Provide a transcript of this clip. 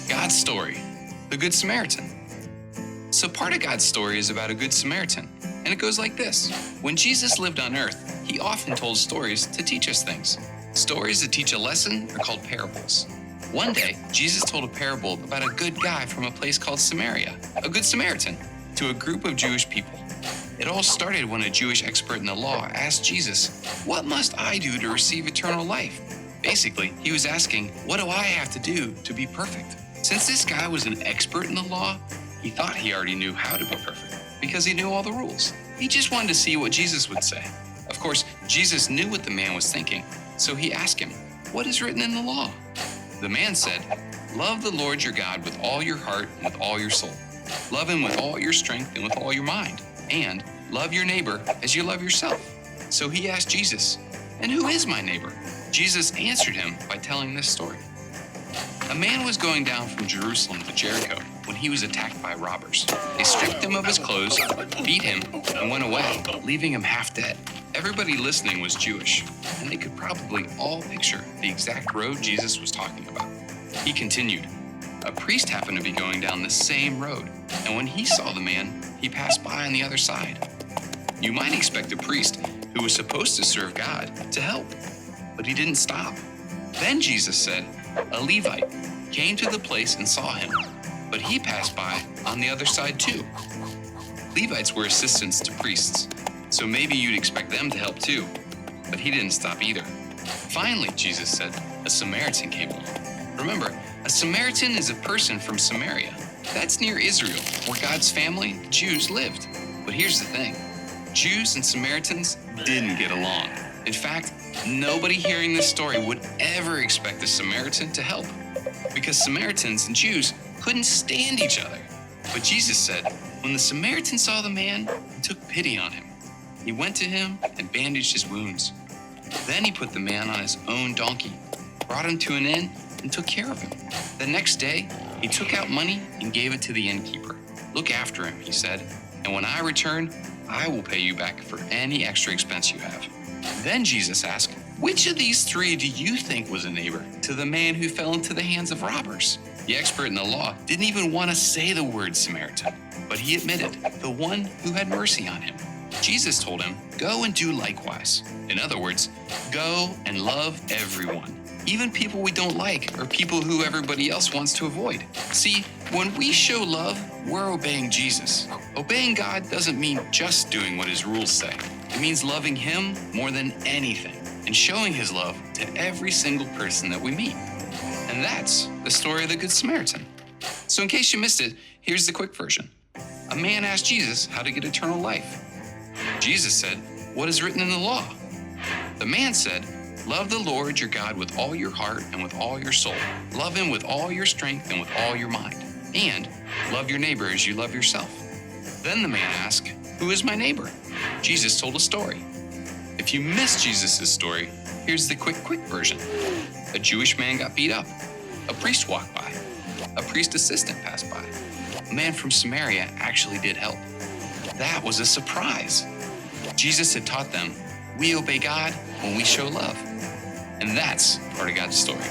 God's story, the Good Samaritan. So part of God's story is about a Good Samaritan, and it goes like this. When Jesus lived on earth, he often told stories to teach us things. Stories that teach a lesson are called parables. One day, Jesus told a parable about a good guy from a place called Samaria, a Good Samaritan, to a group of Jewish people. It all started when a Jewish expert in the law asked Jesus, "What must I do to receive eternal life?" Basically, he was asking, what do I have to do to be perfect? Since this guy was an expert in the law, he thought he already knew how to be perfect because he knew all the rules. He just wanted to see what Jesus would say. Of course, Jesus knew what the man was thinking, so he asked him, "What is written in the law?" The man said, "Love the Lord your God with all your heart and with all your soul. Love him with all your strength and with all your mind. And love your neighbor as you love yourself." So he asked Jesus, "And who is my neighbor?" Jesus answered him by telling this story. A man was going down from Jerusalem to Jericho when he was attacked by robbers. They stripped him of his clothes, beat him, and went away, leaving him half dead. Everybody listening was Jewish, and they could probably all picture the exact road Jesus was talking about. He continued, "A priest happened to be going down the same road, and when he saw the man, he passed by on the other side." You might expect a priest who was supposed to serve God to help, but he didn't stop. Then Jesus said, a Levite came to the place and saw him, but he passed by on the other side too. Levites were assistants to priests, so maybe you'd expect them to help too, but he didn't stop either. Finally, Jesus said, a Samaritan came along. Remember, a Samaritan is a person from Samaria. That's near Israel, where God's family, the Jews, lived. But here's the thing. Jews and Samaritans didn't get along. In fact, nobody hearing this story would ever expect a Samaritan to help, because Samaritans and Jews couldn't stand each other. But Jesus said, when the Samaritan saw the man, he took pity on him. He went to him and bandaged his wounds. Then he put the man on his own donkey, brought him to an inn, and took care of him. The next day, he took out money and gave it to the innkeeper. "Look after him," he said, "and when I return, I will pay you back for any extra expense you have." Then Jesus asked, "Which of these three do you think was a neighbor to the man who fell into the hands of robbers?" The expert in the law didn't even want to say the word Samaritan, but he admitted, the one who had mercy on him. Jesus told him, "Go and do likewise." In other words, go and love everyone, even people we don't like or people who everybody else wants to avoid. See, when we show love, we're obeying Jesus. Obeying God doesn't mean just doing what his rules say. It means loving him more than anything and showing his love to every single person that we meet. And that's the story of the Good Samaritan. So in case you missed it, here's the quick version. A man asked Jesus how to get eternal life. Jesus said, "What is written in the law?" The man said, "Love the Lord your God with all your heart and with all your soul. Love him with all your strength and with all your mind. And love your neighbor as you love yourself." Then the man asked, "Who is my neighbor?" Jesus told a story. If you missed Jesus' story, here's the quick version. A Jewish man got beat up. A priest walked by. A priest assistant passed by. A man from Samaria actually did help. That was a surprise. Jesus had taught them, we obey God when we show love. And that's part of God's story.